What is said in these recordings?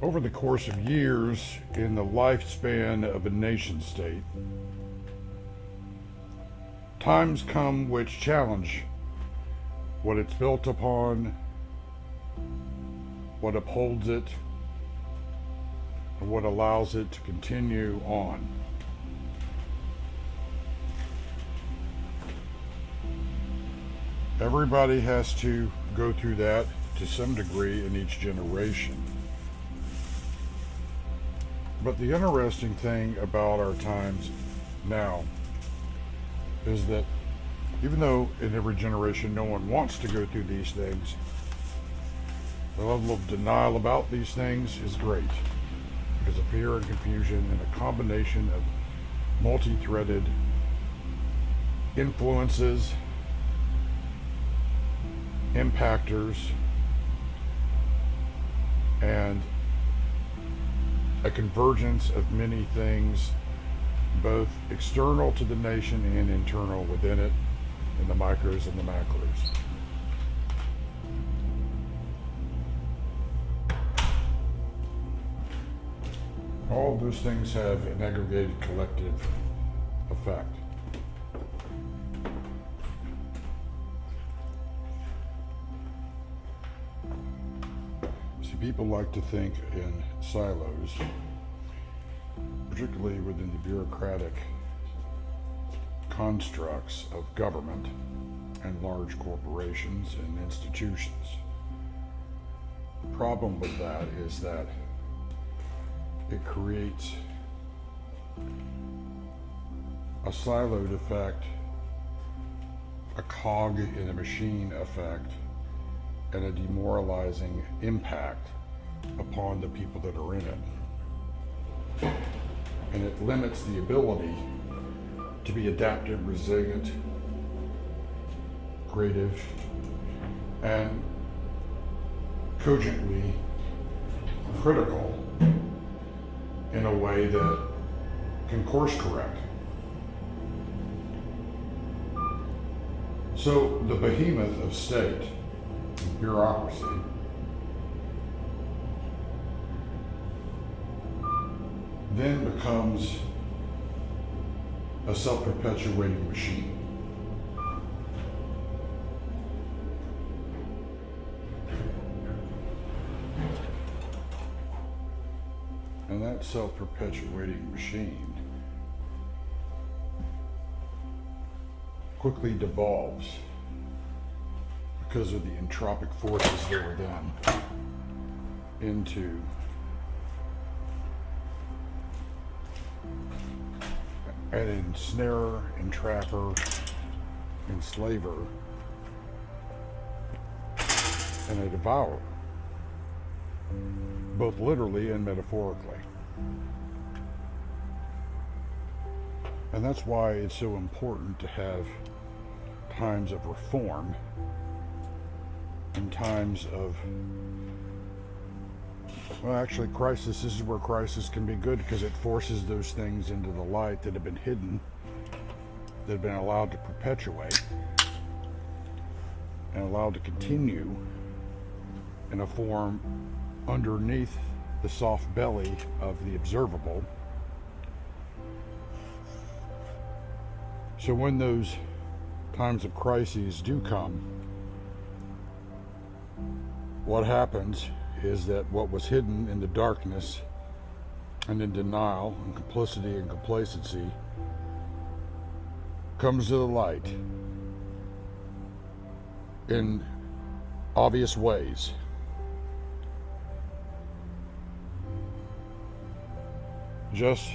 Over the course of years in the lifespan of a nation state, times come which challenge what it's built upon, what upholds it, and what allows it to continue on. Everybody has to go through that to some degree in each generation. But the interesting thing about our times now is that even though in every generation no one wants to go through these things, the level of denial about these things is great because of fear and confusion and a combination of multi-threaded influences, impactors, and a convergence of many things, both external to the nation and internal within it, in the micros and the macros. All of those things have an aggregated collective effect. People like to think in silos, particularly within the bureaucratic constructs of government and large corporations and institutions. The problem with that is that it creates a siloed effect, a cog in a machine effect, and a demoralizing impact upon the people that are in it. And it limits the ability to be adaptive, resilient, creative, and cogently critical in a way that can course correct. So the behemoth of state, bureaucracy, then becomes a self-perpetuating machine. And that self-perpetuating machine quickly devolves because of the entropic forces that are then into an ensnarer, entrapper, enslaver, and a devourer, both literally and metaphorically. And that's why it's so important to have times of reform and times of, well, actually, crisis. This is where crisis can be good because it forces those things into the light that have been hidden, that have been allowed to perpetuate and allowed to continue in a form underneath the soft belly of the observable. So when those times of crises do come, what happens is that what was hidden in the darkness and in denial and complicity and complacency comes to the light in obvious ways. Just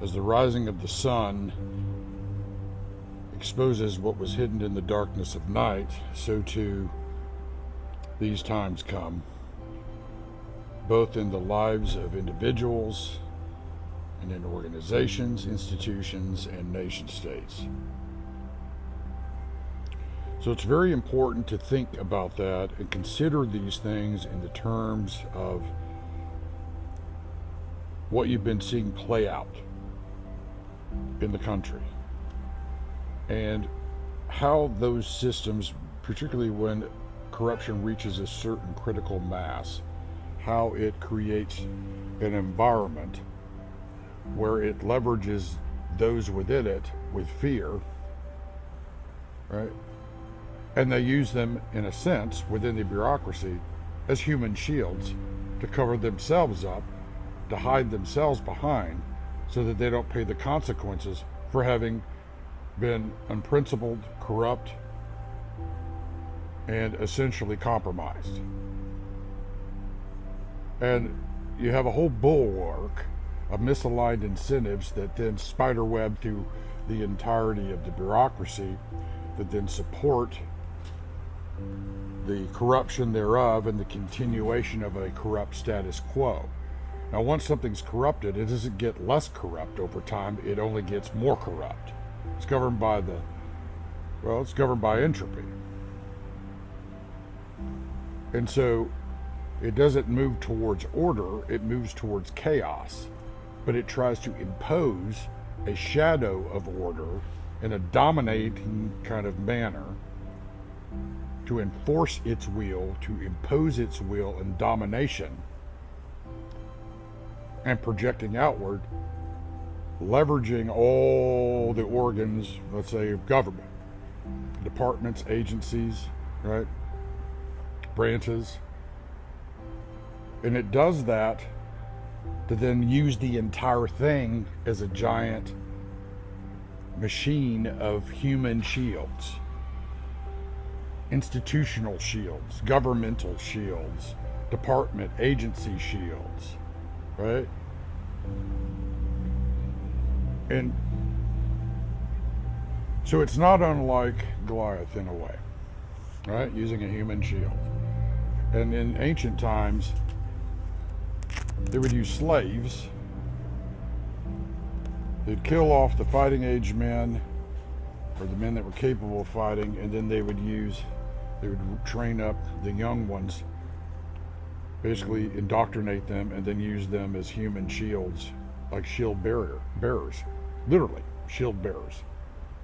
as the rising of the sun exposes what was hidden in the darkness of night, so too these times come, both in the lives of individuals and in organizations, institutions, and nation states. So it's very important to think about that and consider these things in the terms of what you've been seeing play out in the country and how those systems, particularly when corruption reaches a certain critical mass, how it creates an environment where it leverages those within it with fear, right? And they use them, in a sense, within the bureaucracy as human shields to cover themselves up, to hide themselves behind, so that they don't pay the consequences for having been unprincipled, corrupt, and essentially compromised. And you have a whole bulwark of misaligned incentives that then spiderweb through the entirety of the bureaucracy, that then support the corruption thereof and the continuation of a corrupt status quo. Now, once something's corrupted, it doesn't get less corrupt over time, it only gets more corrupt. It's governed by it's governed by entropy. And so it doesn't move towards order, it moves towards chaos. But it tries to impose a shadow of order in a dominating kind of manner, to enforce its will, to impose its will and domination, and projecting outward, leveraging all the organs, let's say, of government, departments, agencies, right, branches. And it does that to then use the entire thing as a giant machine of human shields, institutional shields, governmental shields, department, agency shields, right? And so it's not unlike Goliath in a way, right? Using a human shield. And in ancient times, they would use slaves. They'd kill off the fighting age men, or the men that were capable of fighting, and then they would train up the young ones, basically indoctrinate them, and then use them as human shields, like shield bearers, literally shield bearers,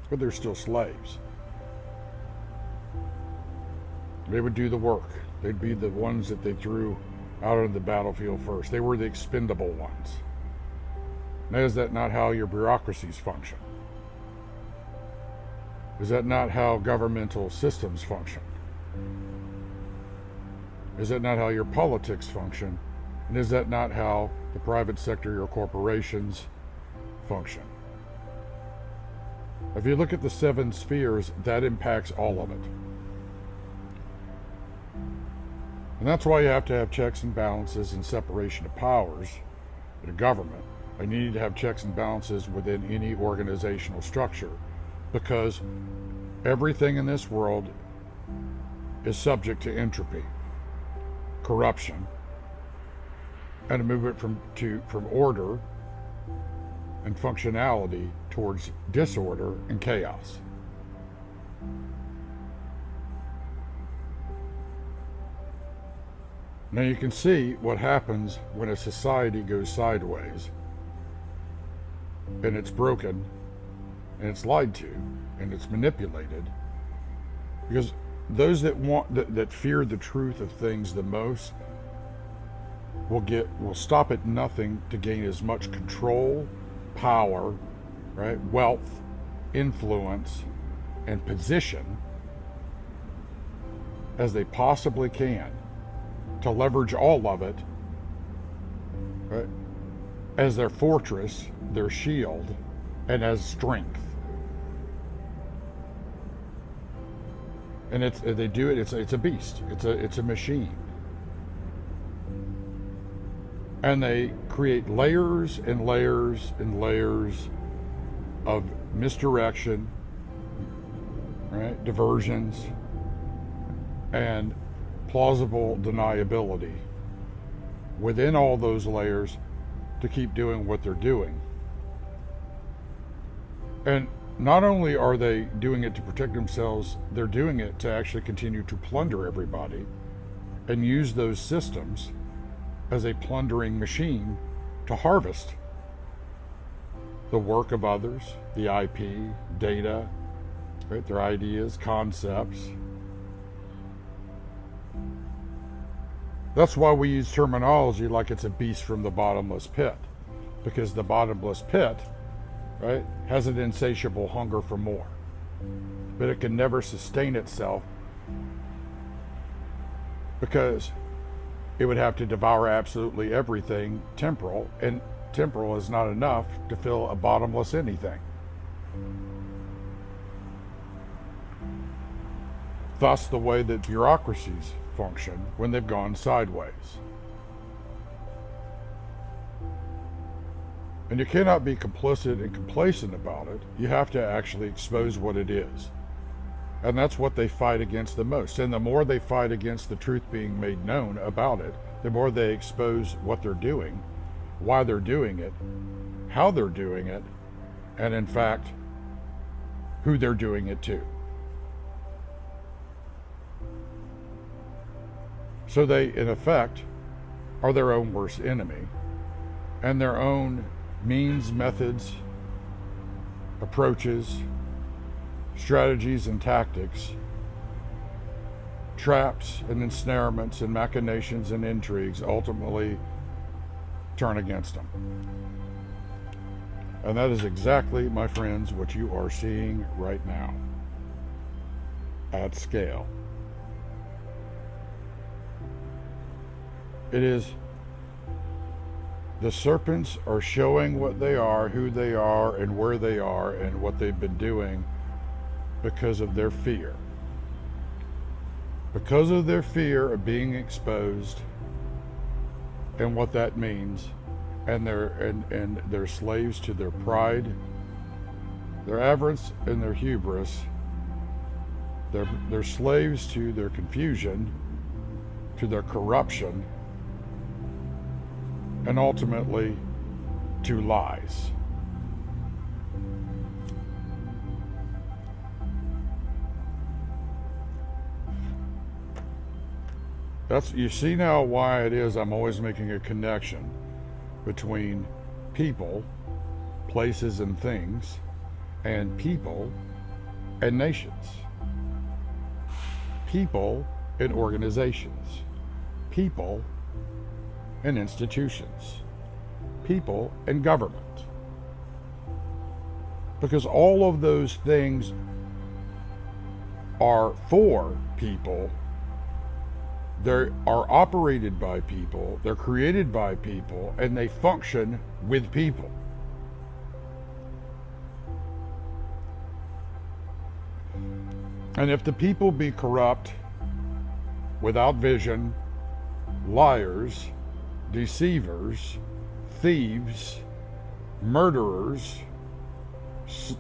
but they're still slaves. They would do the work. They'd be the ones that they threw out on the battlefield first. They were the expendable ones. Now, is that not how your bureaucracies function? Is that not how governmental systems function? Is that not how your politics function? And is that not how the private sector or corporations function? If you look at the 7 spheres, that impacts all of it. And that's why you have to have checks and balances and separation of powers in a government. And you need to have checks and balances within any organizational structure, because everything in this world is subject to entropy, corruption, and a movement from order and functionality towards disorder and chaos. Now you can see what happens when a society goes sideways, and it's broken, and it's lied to, and it's manipulated, because those that fear the truth of things the most will stop at nothing to gain as much control, power, right, wealth, influence, and position as they possibly can, to leverage all of it, right, as their fortress, their shield, and as strength. And they do it. It's a beast. It's a machine. And they create layers and layers and layers of misdirection, right, diversions, and plausible deniability within all those layers to keep doing what they're doing. And not only are they doing it to protect themselves, they're doing it to actually continue to plunder everybody and use those systems as a plundering machine to harvest the work of others, the IP, data, right, their ideas, concepts. That's why we use terminology like it's a beast from the bottomless pit, because the bottomless pit, right, has an insatiable hunger for more, but it can never sustain itself because it would have to devour absolutely everything temporal, and temporal is not enough to fill a bottomless anything. Thus, the way that bureaucracies function when they've gone sideways. And you cannot be complicit and complacent about it. You have to actually expose what it is. And that's what they fight against the most. And the more they fight against the truth being made known about it, the more they expose what they're doing, why they're doing it, how they're doing it, and in fact, who they're doing it to. So they, in effect, are their own worst enemy, and their own means, methods, approaches, strategies and tactics, traps and ensnarements and machinations and intrigues ultimately turn against them. And that is exactly, my friends, what you are seeing right now at scale. It is, the serpents are showing what they are, who they are, and where they are, and what they've been doing because of their fear. Because of their fear of being exposed and what that means, and they're slaves to their pride, their avarice, and their hubris. They're slaves to their confusion, to their corruption, and ultimately to lies. You see now why it is I'm always making a connection between people, places, and things, and people and nations. People and organizations. People and institutions, people and government. Because all of those things are for people, they are operated by people, they're created by people, and they function with people. And if the people be corrupt, without vision, liars, deceivers, thieves, murderers,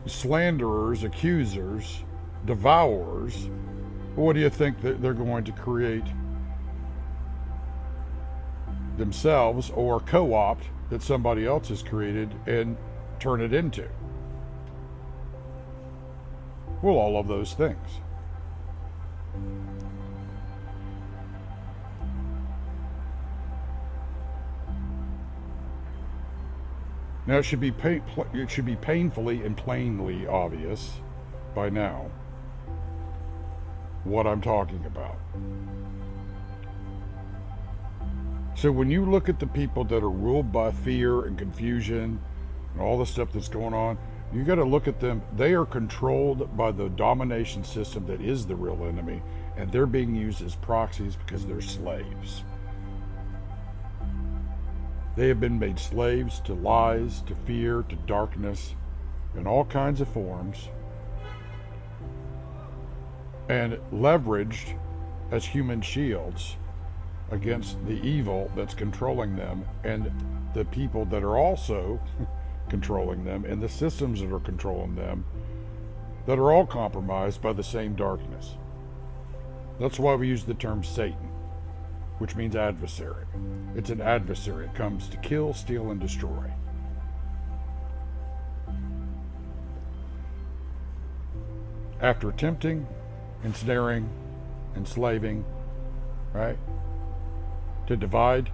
slanderers, accusers, devourers, what do you think that they're going to create themselves or co-opt that somebody else has created and turn it into? Well, all of those things. Now, it should be painfully and plainly obvious by now what I'm talking about. So when you look at the people that are ruled by fear and confusion and all the stuff that's going on, you got to look at them. They are controlled by the domination system that is the real enemy, and they're being used as proxies because they're slaves. They have been made slaves to lies, to fear, to darkness, in all kinds of forms, and leveraged as human shields against the evil that's controlling them and the people that are also controlling them and the systems that are controlling them that are all compromised by the same darkness. That's why we use the term Satan, which means adversary. It's an adversary. It comes to kill, steal, and destroy. After tempting, ensnaring, enslaving, right? To divide,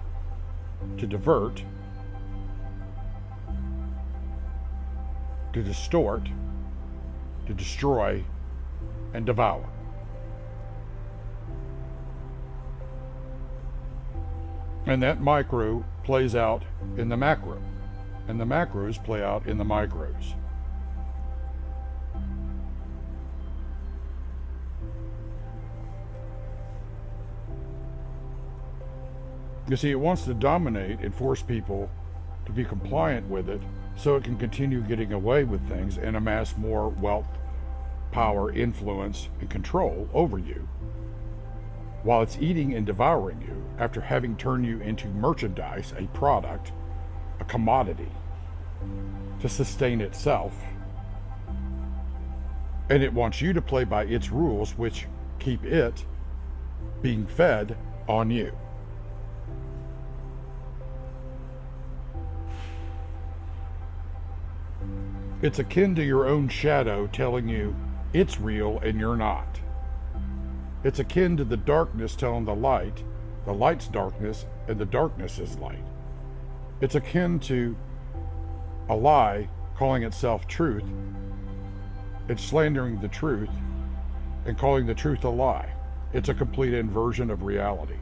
to divert, to distort, to destroy, and devour. And that micro plays out in the macro. And the macros play out in the micros. You see, it wants to dominate and force people to be compliant with it so it can continue getting away with things and amass more wealth, power, influence, and control over you, while it's eating and devouring you after having turned you into merchandise, a product, a commodity, to sustain itself. And it wants you to play by its rules, which keep it being fed on you. It's akin to your own shadow telling you it's real and you're not. It's akin to the darkness telling the light's darkness, and the darkness is light. It's akin to a lie calling itself truth. It's slandering the truth and calling the truth a lie. It's a complete inversion of reality.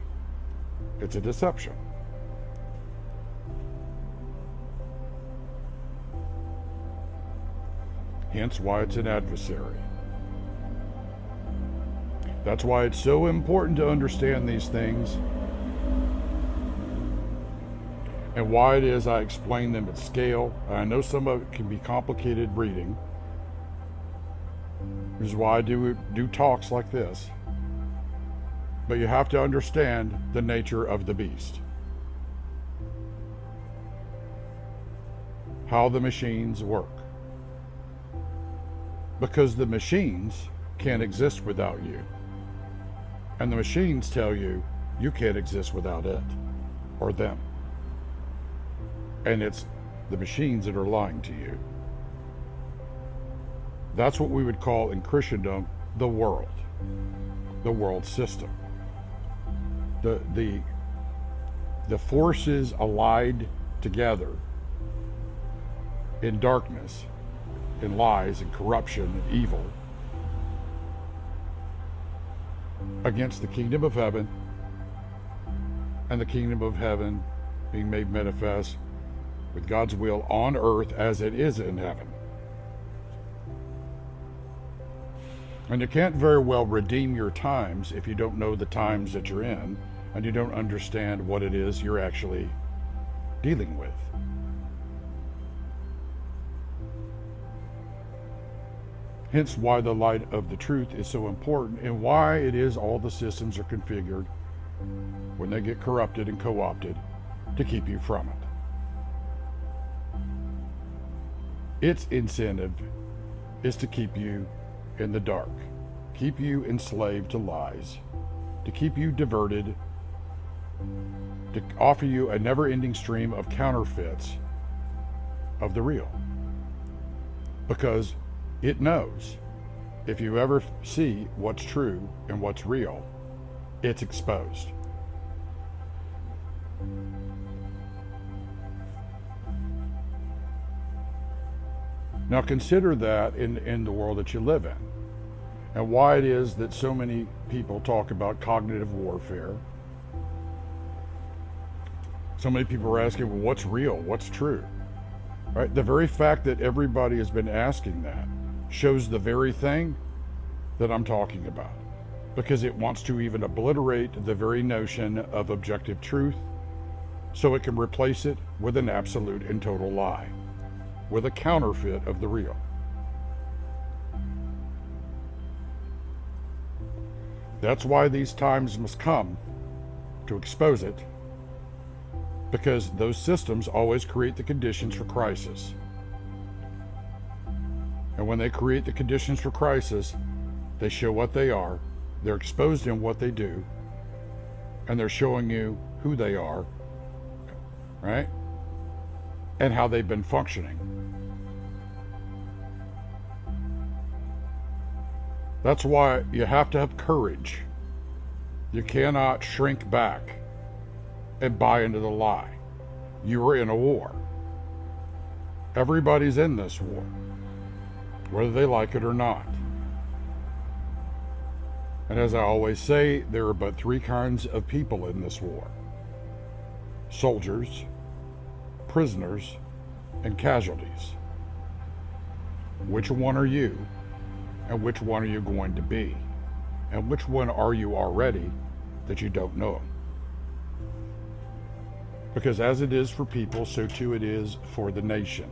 It's a deception. Hence why it's an adversary. That's why it's so important to understand these things, and why it is I explain them at scale. I know some of it can be complicated reading, which is why I do talks like this. But you have to understand the nature of the beast, how the machines work. Because the machines can't exist without you. And the machines tell you you can't exist without it or them. And it's the machines that are lying to you. That's what we would call in Christendom the world system. The forces allied together in darkness, in lies and corruption and evil, against the kingdom of heaven, and the kingdom of heaven being made manifest with God's will on earth as it is in heaven. And you can't very well redeem your times if you don't know the times that you're in and you don't understand what it is you're actually dealing with. Hence why the light of the truth is so important, and why it is all the systems are configured when they get corrupted and co-opted to keep you from it. Its incentive is to keep you in the dark, keep you enslaved to lies, to keep you diverted, to offer you a never-ending stream of counterfeits of the real. Because it knows if you ever see what's true and what's real, it's exposed. Now consider that in the world that you live in, and why it is that so many people talk about cognitive warfare. So many people are asking, well, what's real? What's true? Right? The very fact that everybody has been asking that shows the very thing that I'm talking about, because it wants to even obliterate the very notion of objective truth so it can replace it with an absolute and total lie, with a counterfeit of the real. That's why these times must come to expose it, because those systems always create the conditions for crisis. And when they create the conditions for crisis, they show what they are, they're exposed in what they do, and they're showing you who they are, right? And how they've been functioning. That's why you have to have courage. You cannot shrink back and buy into the lie. You are in a war. Everybody's in this war, whether they like it or not. And as I always say, there are but three kinds of people in this war. soldiers, prisoners, and casualties. Which one are you, and which one are you going to be? And which one are you already that you don't know? Because as it is for people, so too it is for the nation.